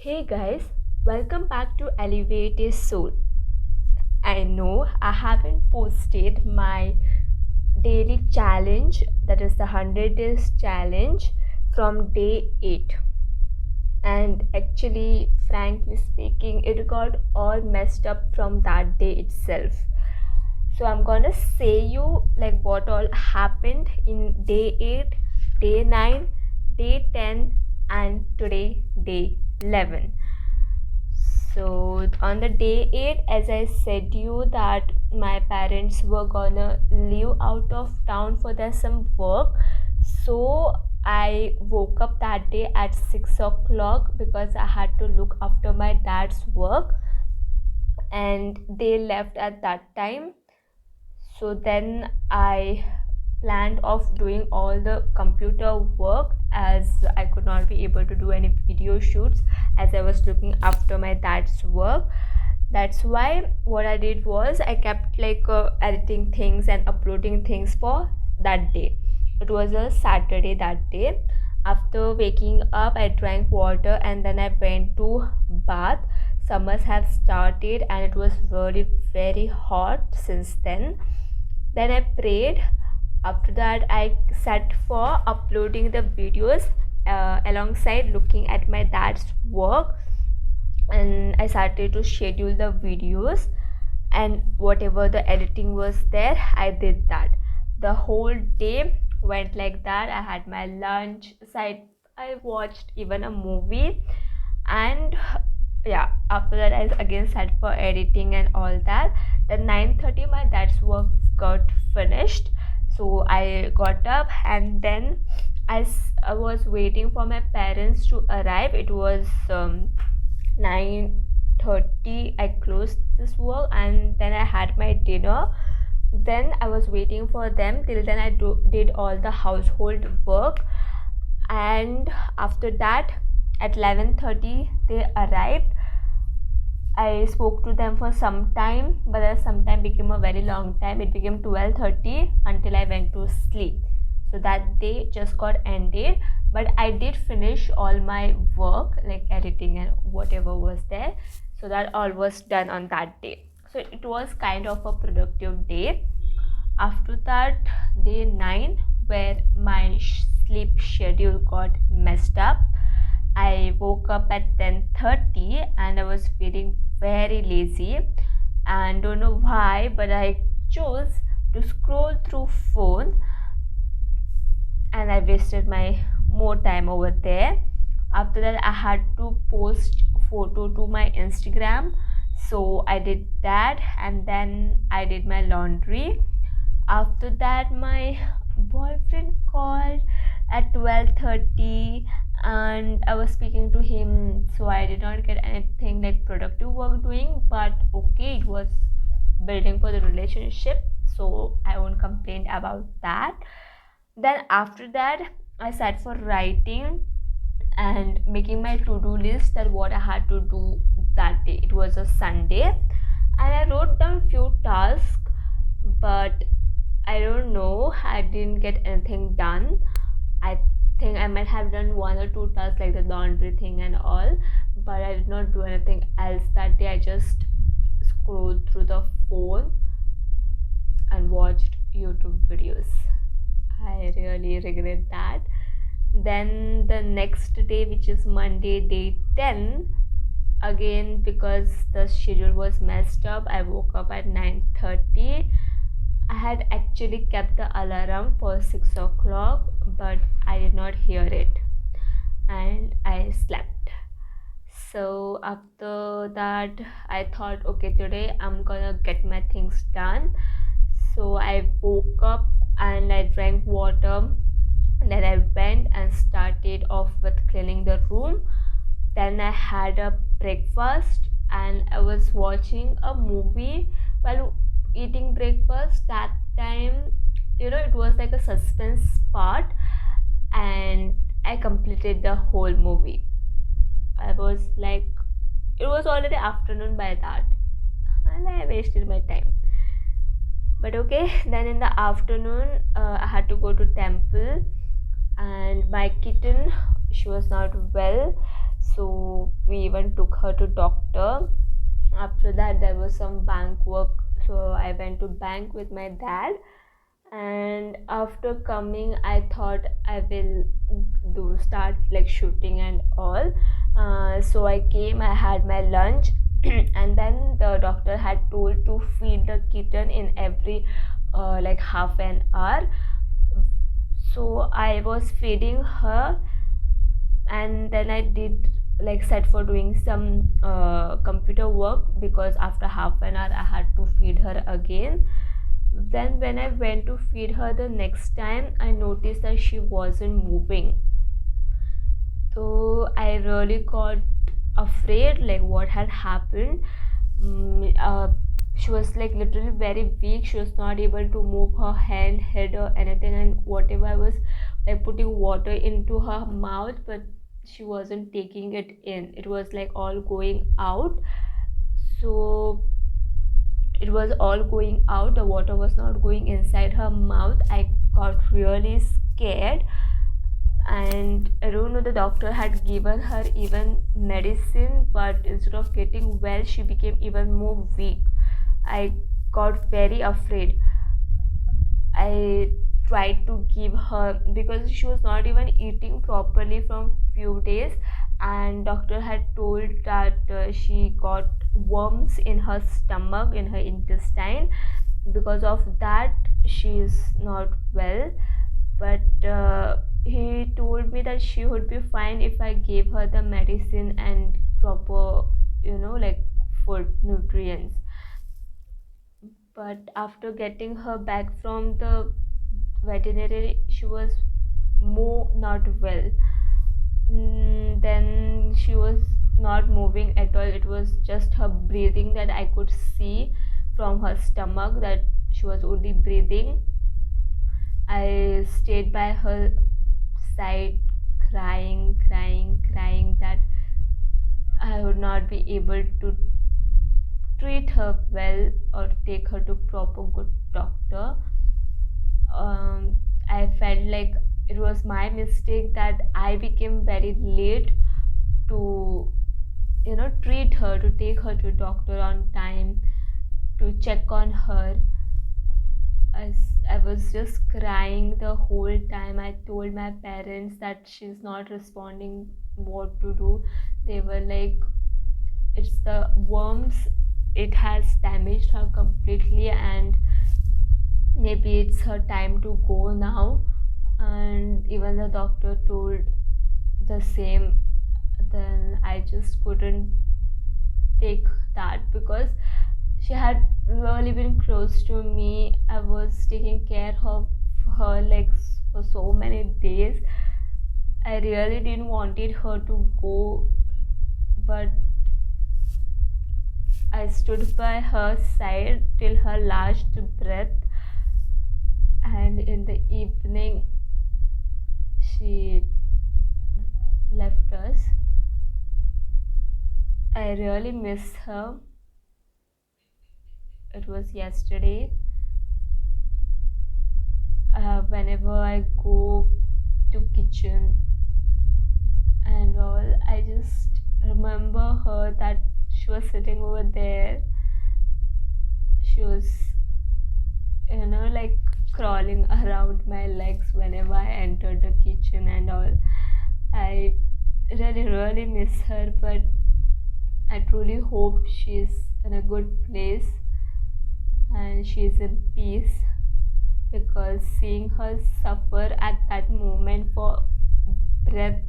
Hey guys, welcome back to Alleviated Soul. I know I haven't posted my daily challenge, that is the 100 days challenge from day 8. And actually, frankly speaking, it got all messed up from that day itself. So I'm gonna say you like what all happened in day 8, day 9, day 10, and today day 11. So on the day 8, as I said you that my parents were gonna leave out of town for their some work. So I woke up that day at 6 o'clock because I had to look after my dad's work, and they left at that time. So then I planned of doing all the computer work, as I could not be able to do any video shoots as I was looking after my dad's work. That's why what I did was I kept editing things and uploading things for that day. It was a Saturday that day. After waking up, I drank water and then I went to bath. Summers have started and it was really very hot since then. Then I prayed. After that, I sat for uploading the videos alongside looking at my dad's work, and I started to schedule the videos, and whatever the editing was there, I did that. The whole day went like that. I had my lunch, I watched even a movie, and yeah, after that I again sat for editing and all that. Then 9:30 my dad's work got finished, so I got up, and then I was waiting for my parents to arrive. It was 9:30 I closed this work, and then I had my dinner. Then I was waiting for them. Till then I did all the household work, and after that at 11:30 they arrived. I spoke to them for some time, but that some time became a very long time. It became 12:30 until I went to sleep. So that day just got ended, but I did finish all my work, like editing and whatever was there. So that all was done on that day. So it was kind of a productive day. After that, day 9, where my sleep schedule got messed up. I woke up at 10:30 and I was feeling very lazy, and don't know why, but I chose to scroll through phone, and I wasted my more time over there. After that, I had to post photo to my Instagram, so I did that, and then I did my laundry. After that, my boyfriend called at 12:30, and I was speaking to him, so I did not get anything like productive work doing, but okay, it was building for the relationship, so I won't complain about that. Then after that, I sat for writing and making my to-do list, that what I had to do that day. It was a Sunday, and I wrote down few tasks, but I don't know, I didn't get anything done. I think I might have done one or two tasks like the laundry thing and all, but I did not do anything else that day. I just scrolled through the phone and watched YouTube videos. I really regret that. Then the next day, which is Monday, day 10, again because the schedule was messed up, I woke up at 9:30. I had actually kept the alarm for 6 o'clock, but I did not hear it, and I slept. So after that, I thought, okay, today I'm gonna get my things done. So I woke up and I drank water. Then I went and started off with cleaning the room. Then I had a breakfast and I was watching a movie while eating breakfast. That time, it was like a suspense part, and I completed the whole movie. I was like, it was already afternoon by that, and I wasted my time. But okay, then in the afternoon, I had to go to temple, and my kitten, she was not well, so we even took her to doctor. After that there was some bank work, so I went to bank with my dad. And after coming I thought I will do start like shooting and all. So I came, I had my lunch and then the doctor had told to feed the kitten in every like half an hour. So I was feeding her, and then I did like set for doing some computer work, because after half an hour I had to feed her again. Then when I went to feed her the next time, I noticed that she wasn't moving. So I really got afraid like what had happened. She was like literally very weak. She was not able to move her hand, head, or anything. And whatever I was like putting water into her mouth, but she wasn't taking it in. It was like all going out. So it was all going out. The water was not going inside her mouth. I got really scared. And I don't know, the doctor had given her even medicine, but instead of getting well she became even more weak. I got very afraid. I tried to give her, because she was not even eating properly from few days, and doctor had told that she got worms in her stomach, in her intestine. Because of that she is not well. But he told me that she would be fine if I gave her the medicine and proper, like food nutrients. But after getting her back from the veterinary, she was more not well. Then she was not moving at all. It was just her breathing that I could see from her stomach, that she was only breathing. I stayed by her side, crying, crying, crying, that I would not be able to treat her well or take her to proper good doctor. I felt like it was my mistake that I became very late to treat her, to take her to doctor on time, to check on her. I was just crying the whole time. I told my parents that she's not responding, what to do. They were like, it's the worms, it has damaged her completely, and maybe it's her time to go now. And even the doctor told the same. Then I just couldn't take that, because she had really been close to me. I was taking care of her like for so many days. I really didn't wanted her to go, but I stood by her side till her last breath. And in the evening she left us. I really miss her. It was yesterday. Whenever I go to kitchen and all, I just remember her, that she was sitting over there. She was, like crawling around my legs whenever I entered the kitchen and all. I really, really miss her, but I truly hope she's in a good place and she's in peace, because seeing her suffer at that moment for breath,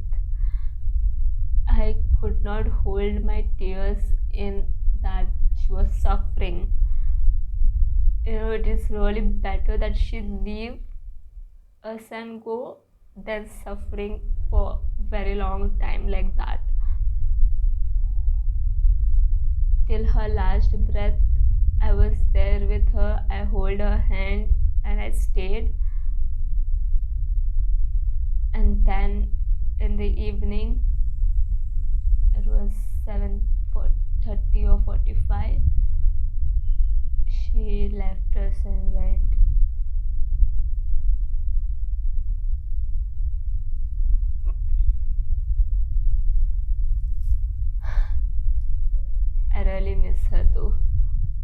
I could not hold my tears in, that she was suffering. It is really better that she leave us and go than suffering for very long time like that. Till her last breath, I was there with her. I hold her hand and I stayed. And then in the evening, it was 7:30 or 45, she left us and went. really miss her though.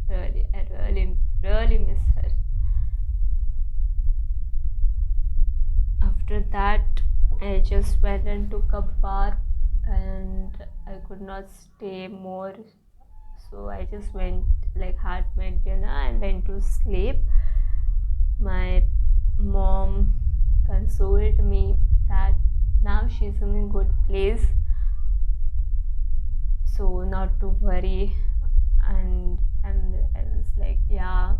Really, I really miss her. After that, I just went and took a bath, and I could not stay more. So I just went, like, had my dinner and went to sleep. My mom consoled me that now she's in a good place, so not to worry. And I was like, yeah,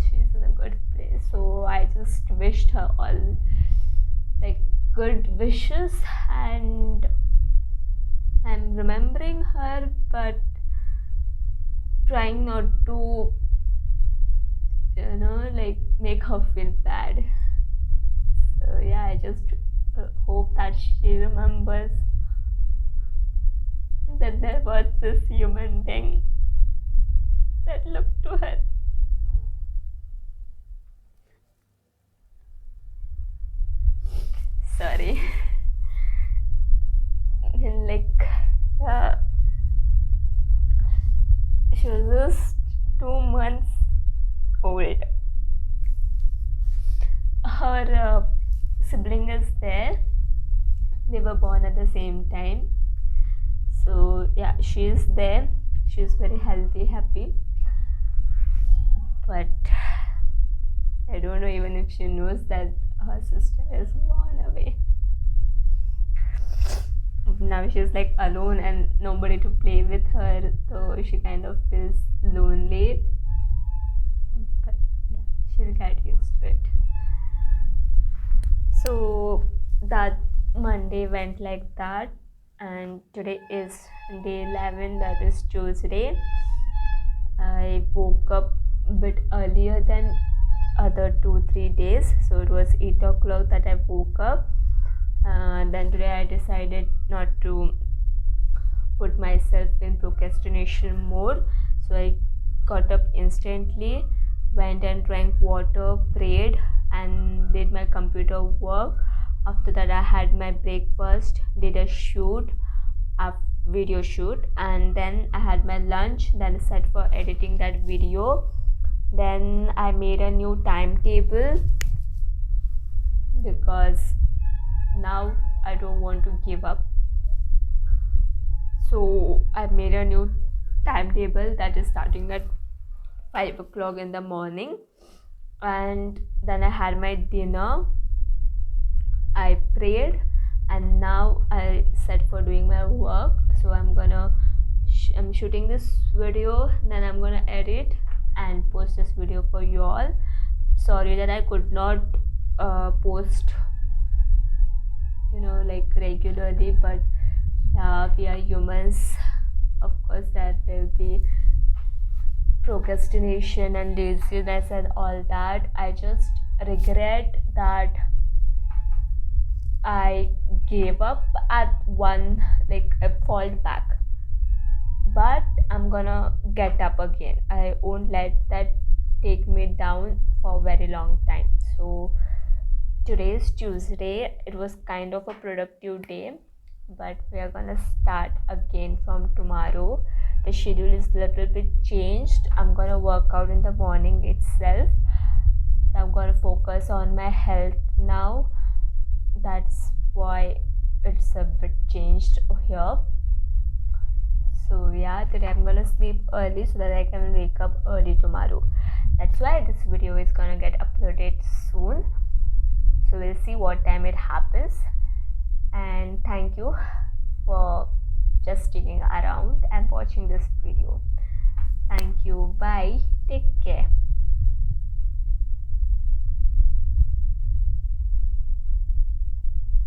she's in a good place. So I just wished her all, like, good wishes, and I'm remembering her, but trying not to, like, make her feel bad. So yeah, I just hope that she remembers that there was this human being that looked to her. Sorry. And like, she was just 2 months old. Her sibling is there. They were born at the same time. So yeah, she's there. She's very healthy, happy. But I don't know even if she knows that her sister is gone away. Now she's like alone and nobody to play with her, so she kind of feels lonely. But yeah, she'll get used to it. So that Monday went like that, and today is day 11, that is Tuesday. I woke up a bit earlier than other 2-3 days, so it was 8 o'clock that I woke up. Then today I decided not to put myself in procrastination mode, so I got up instantly, went and drank water, prayed, and did my computer work. After that, I had my breakfast, did a video shoot, and then I had my lunch, then set for editing that video. Then I made a new timetable because now I don't want to give up. So I made a new timetable that is starting at 5 o'clock in the morning, and then I had my dinner, I prayed, and now I set for doing my work. So I'm shooting this video, then I'm gonna edit and post this video for you all. Sorry that I could not post, like, regularly, but yeah, we are humans. Of course, there will be procrastination and laziness and all that. I just regret that I gave up at one, like, I fall back, but I'm gonna get up again. I won't let that take me down for a very long time. So today's Tuesday. It was kind of a productive day, but we are gonna start again from tomorrow. The schedule is a little bit changed. I'm gonna work out in the morning itself, so I'm gonna focus on my health now. That's why it's a bit changed here. So yeah, today I'm gonna sleep early so that I can wake up early tomorrow. That's why this video is gonna get uploaded soon. So we'll see what time it happens. And thank you for just sticking around and watching this video. Thank you. Bye.